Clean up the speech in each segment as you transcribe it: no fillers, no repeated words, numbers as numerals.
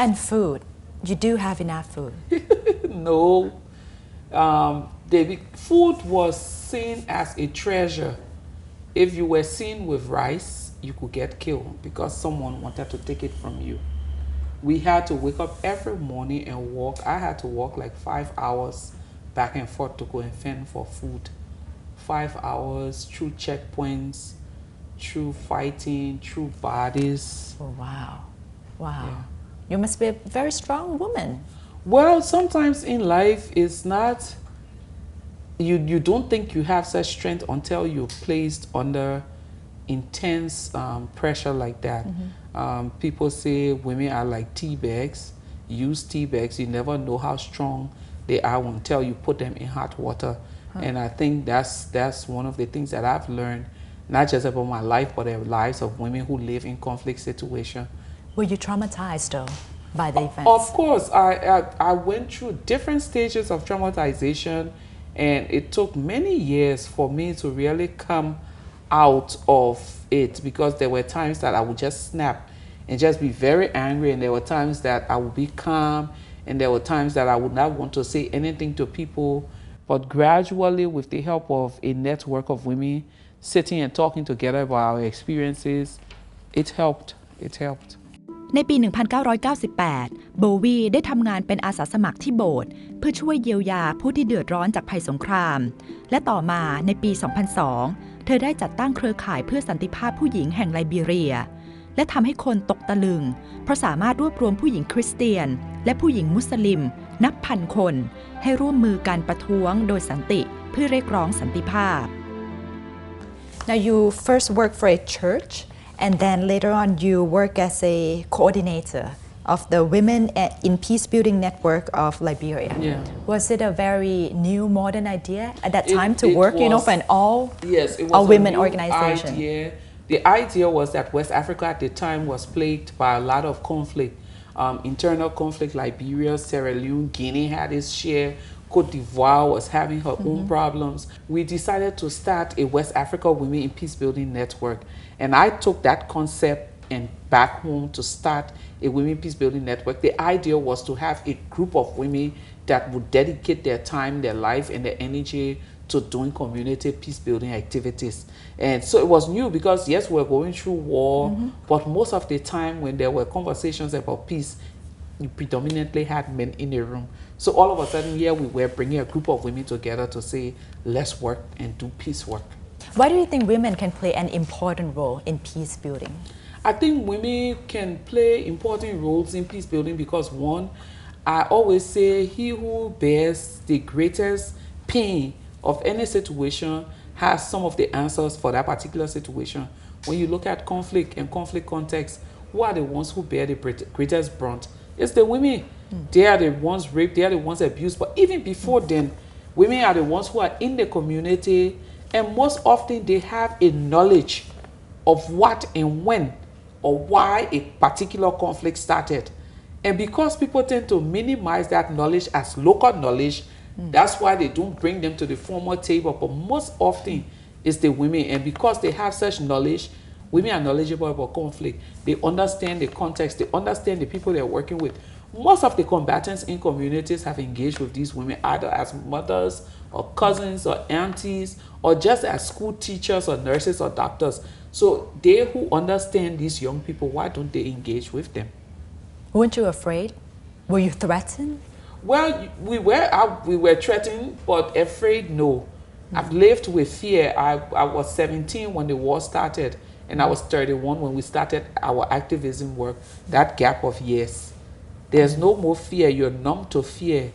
And food. You do have enough food. No. The food was seen as a treasure. If you were seen with rice, you could get killed because someone wanted to take it from you. We had to wake up every morning and walk. I had to walk like 5 hours back and forth to go and fend for food. 5 hours through checkpoints, through fighting, through bodies. Oh, wow. Wow. Yeah. You must be a very strong woman. Well, sometimes in life it's not, you don't think you have such strength until you're placed under intense pressure like that. People say women are like tea bags. Use tea bags. You never know how strong they are until you put them in hot water. And I think that's one of the things that I've learned, not just about my life, but the lives of women who live in conflict situations. Were you traumatized though by the events? Of course, I went through different stages of traumatization, and it took many years for me to really come out of it, because there were times that I would just snap and just be very angry, and there were times that I would be calm, and there were times that I would not want to say anything to people. But gradually, with the help of a network of women sitting and talking together about our experiences, it helped. It helped. ในปี 1998 โบวีได้ทำงานเป็นอาสาสมัครที่โบสถ์เพื่อช่วยเยียวยาผู้ที่เดือดร้อนจากภัยสงครามและต่อมาในปี 2002 เธอได้จัดตั้งเครือข่ายเพื่อสันติภาพผู้หญิงแห่งไลบีเรียและทำให้คนตกตะลึงเพราะสามารถรวบรวมผู้หญิงคริสเตียนและผู้หญิงมุสลิมนับพันคนให้ร่วมมือการประท้วงโดยสันติเพื่อเรียกร้องสันติภาพ Now you first worked for a church and then later on you work as a coordinator of the Women in Peace Building Network of Liberia. Yeah. Was it a very new modern idea at that time to work, for an all women organization? Idea. The idea was that West Africa at the time was plagued by a lot of conflict. Internal conflict. Liberia, Sierra Leone, Guinea had its share. Cote d'Ivoire was having her own problems. We decided to start a West Africa Women in Peace Building Network. And I took that concept and back home to start a Women Peace Building Network. The idea was to have a group of women that would dedicate their time, their life, and their energy to doing community peace building activities. And so it was new because, yes, we're going through war, but most of the time when there were conversations about peace, you predominantly had men in the room. So all of a sudden here we were bringing a group of women together to say, let's work and do peace work. Why do you think women can play an important role in peace building? I think women can play important roles in peace building because, one, I always say he who bears the greatest pain of any situation has some of the answers for that particular situation. When you look at conflict and conflict context, who are the ones who bear the greatest brunt? It's the women. They are the ones raped, they are the ones abused. But even before then, women are the ones who are in the community, and most often they have a knowledge of what and when or why a particular conflict started. And because people tend to minimize that knowledge as local knowledge, that's why they don't bring them to the formal table. But most often it's the women, and because they have such knowledge, women are knowledgeable about conflict. They understand the context, they understand the people they're working with. Most of the combatants in communities have engaged with these women either as mothers or cousins or aunties or just as school teachers or nurses or doctors. So they who understand these young people, why don't they engage with them? Weren't you afraid? Were you threatened? Well, we were threatened, but afraid, no. I've lived with fear. I was 17 when the war started, and I was 31 when we started our activism work. That gap of years. There's no more fear. You're numb to fear.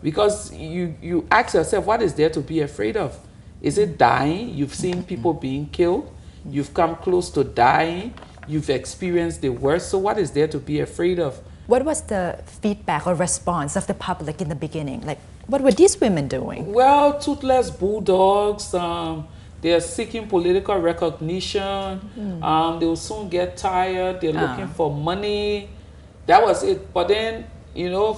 Because you ask yourself, what is there to be afraid of? Is it dying? You've seen people being killed. You've come close to dying. You've experienced the worst. So what is there to be afraid of? What was the feedback or response of the public in the beginning? Like, what were these women doing? Well, toothless bulldogs. They're seeking political recognition. They will soon get tired. They're looking for money. That was it. But then,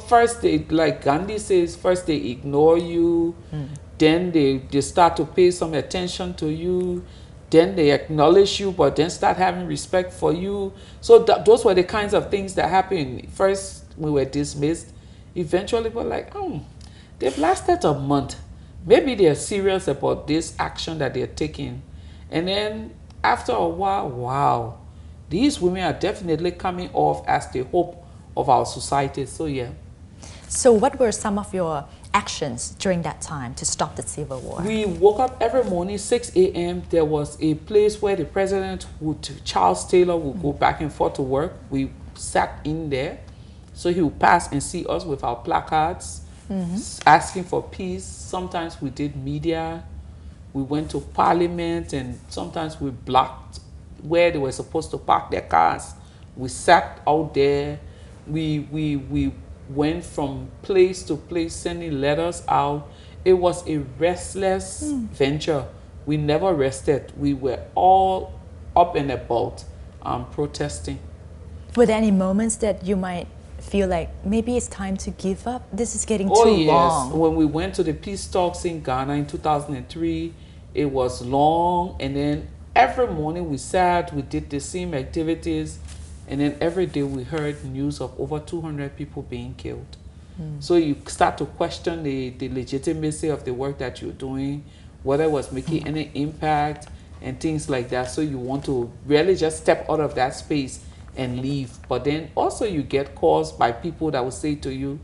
first they, like Gandhi says, first they ignore you. Then they start to pay some attention to you. Then they acknowledge you, but then start having respect for you. So those were the kinds of things that happened. First, we were dismissed. Eventually, we're like, they've lasted a month. Maybe they're serious about this action that they're taking. And then after a while, wow, these women are definitely coming off as the hope of our society. So yeah. So what were some of your actions during that time to stop the civil war? We woke up every morning, 6 a.m. There was a place where the president Charles Taylor, would go back and forth to work. We sat in there. So he would pass and see us with our placards, asking for peace. Sometimes we did media. We went to parliament, and sometimes we blocked where they were supposed to park their cars. We sat out there. We went from place to place sending letters out. It was a restless venture. We never rested. We were all up and about protesting. Were there any moments that you might feel like maybe it's time to give up? This is getting too long. long. When we went to the peace talks in Ghana in 2003, it was long, and then every morning we sat, we did the same activities, and then every day we heard news of over 200 people being killed. So you start to question the legitimacy of the work that you're doing, whether it was making any impact and things like that. So you want to really just step out of that space and leave. But then also you get calls by people that will say to you,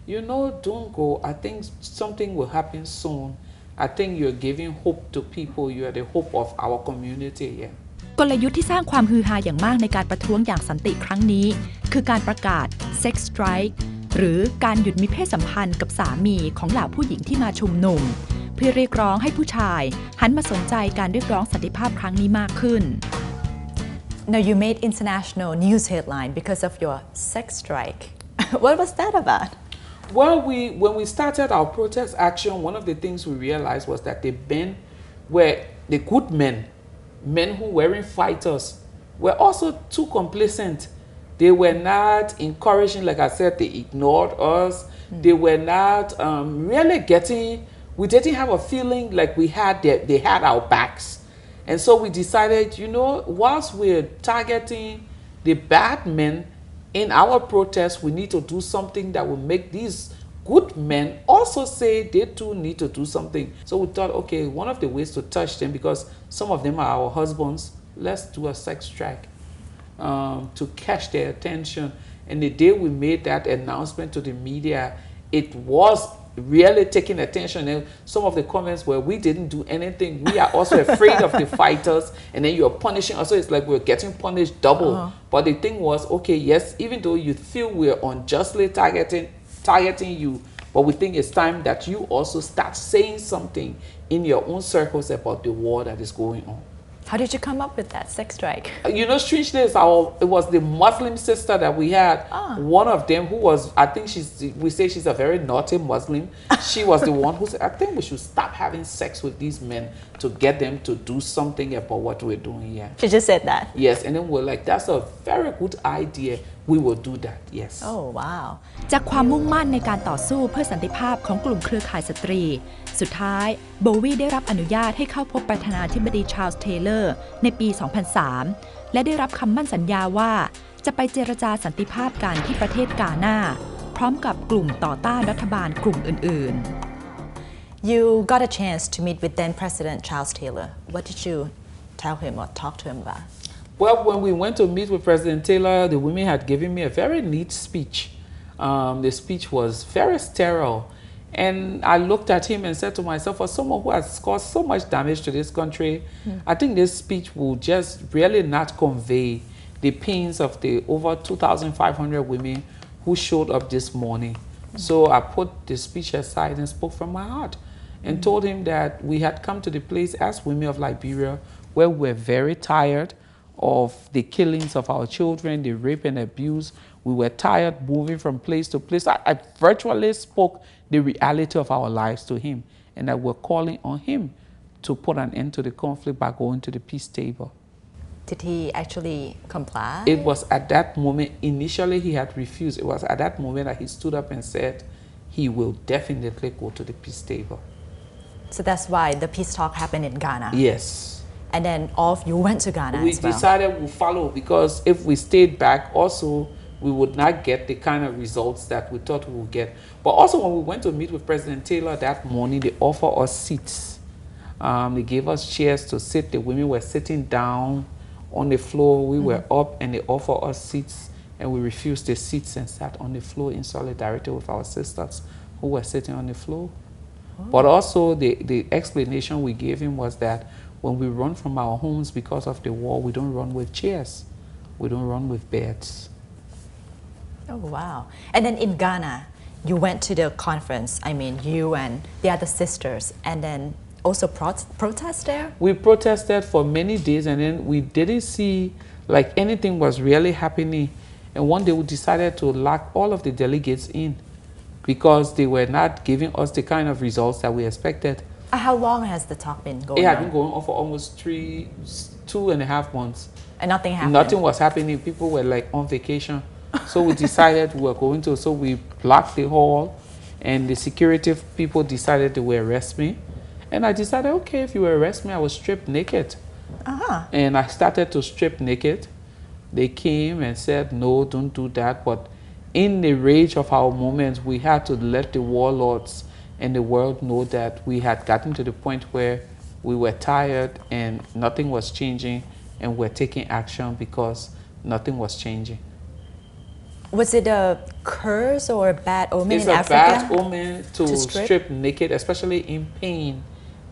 don't go. I think something will happen soon. I think you're giving hope to people. You are the hope of our community here. กลยุทธ์ที่สร้างความฮือฮาอย่างมากในการประท้วงอย่างสันติครั้งนี้คือการประกาศ Sex Strike หรือการหยุดมีเพศสัมพันธ์กับสามีของเหล่าผู้หญิงที่มาชุมนุมเพื่อเรียกร้องให้ผู้ชายหันมาสนใจการเรียกร้องสันติภาพครั้งนี้มากขึ้น Now you made international news headline because of your sex strike. What was that about? Well, when we started our protest action, one of the things we realized was that the men were the good men who weren't fighters, were also too complacent. They were not encouraging, like I said, they ignored us. They were not really we didn't have a feeling like they had our backs. And so we decided, whilst we're targeting the bad men in our protest, we need to do something that will make these good men also say they too need to do something. So we thought, okay, one of the ways to touch them, because some of them are our husbands, let's do a sex strike to catch their attention. And the day we made that announcement to the media, it was really taking attention. And some of the comments were, we didn't do anything. We are also afraid of the fighters. And then you're punishing us. So it's like we're getting punished double. But the thing was, okay, yes, even though you feel we're unjustly targeting you, but we think it's time that you also start saying something in your own circles about the war that is going on. How did you come up with that sex strike? Strangely, it was the Muslim sister that we had. One of them who was, I think we say she's a very naughty Muslim. She was the one who said, I think we should stop having sex with these men to get them to do something about what we're doing here. She just said that? Yes, and then we're like, that's a very good idea. We will do that, yes. Oh, wow. จากความมุ่งมั่นในการต่อสู้เพื่อสันติภาพของกลุ่มเครือข่ายสตรีสุดท้ายโบวีได้รับอนุญาตให้เข้าพบประธานาธิบดีชาร์ลส์เทเลอร์ในปี 2003 และได้รับคำมั่นสัญญาว่าจะไปเจรจาสันติภาพกันที่ประเทศกาหน้าพร้อมกับกลุ่มต่อต้านรัฐบาลกลุ่มอื่นๆ You got a chance to meet with then President Charles Taylor. What did you tell him or talk to him about? Well, when we went to meet with President Taylor, the women had given me a very neat speech. The speech was very sterile. And I looked at him and said to myself, for someone who has caused so much damage to this country, I think this speech will just really not convey the pains of the over 2,500 women who showed up this morning. So I put the speech aside and spoke from my heart and told him that we had come to the place as women of Liberia where we were very tired of the killings of our children, the rape and abuse. We were tired moving from place to place. I virtually spoke the reality of our lives to him, and that we're calling on him to put an end to the conflict by going to the peace table. Did he actually comply? It was at that moment, initially he had refused. It was at that moment that he stood up and said he will definitely go to the peace table. So that's why the peace talk happened in Ghana? Yes. And then all of you went to Ghana as well? We decided we'll follow, because if we stayed back also, we would not get the kind of results that we thought we would get. But also when we went to meet with President Taylor that morning, they offered us seats. They gave us chairs to sit. The women were sitting down on the floor. We were up, and they offered us seats, and we refused the seats and sat on the floor in solidarity with our sisters who were sitting on the floor. But also the explanation we gave him was that when we run from our homes because of the war, we don't run with chairs. We don't run with beds. Oh, wow. And then in Ghana, you went to the conference, I mean, you and the other sisters, and then also protest there? We protested for many days, and then we didn't see like anything was really happening. And one day we decided to lock all of the delegates in because they were not giving us the kind of results that we expected. How long has the talk been going on? It had been going on for almost 2.5 months. And nothing happened? Nothing was happening. People were like on vacation. So we decided we were going to, so we blocked the hall, and the security people decided they would arrest me. And I decided, okay, if you arrest me, I will strip naked. And I started to strip naked. They came and said, no, don't do that. But in the rage of our moments, we had to let the warlords and the world know that we had gotten to the point where we were tired and nothing was changing, and we're taking action because nothing was changing. Was it a curse or a bad omen in Africa? It's a bad omen to strip naked, especially in pain.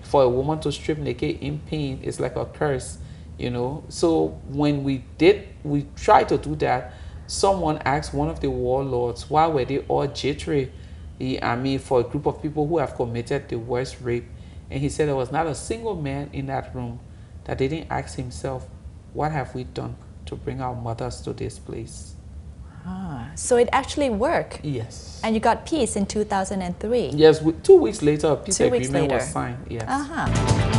For a woman to strip naked in pain is like a curse, you know. So when we tried to do that, someone asked one of the warlords, why were they all jittery? I mean, for a group of people who have committed the worst rape. And he said there was not a single man in that room that didn't ask himself, what have we done to bring our mothers to this place? So it actually worked? Yes. And you got peace in 2003? Yes, 2 weeks later, a peace agreement was signed. Yes.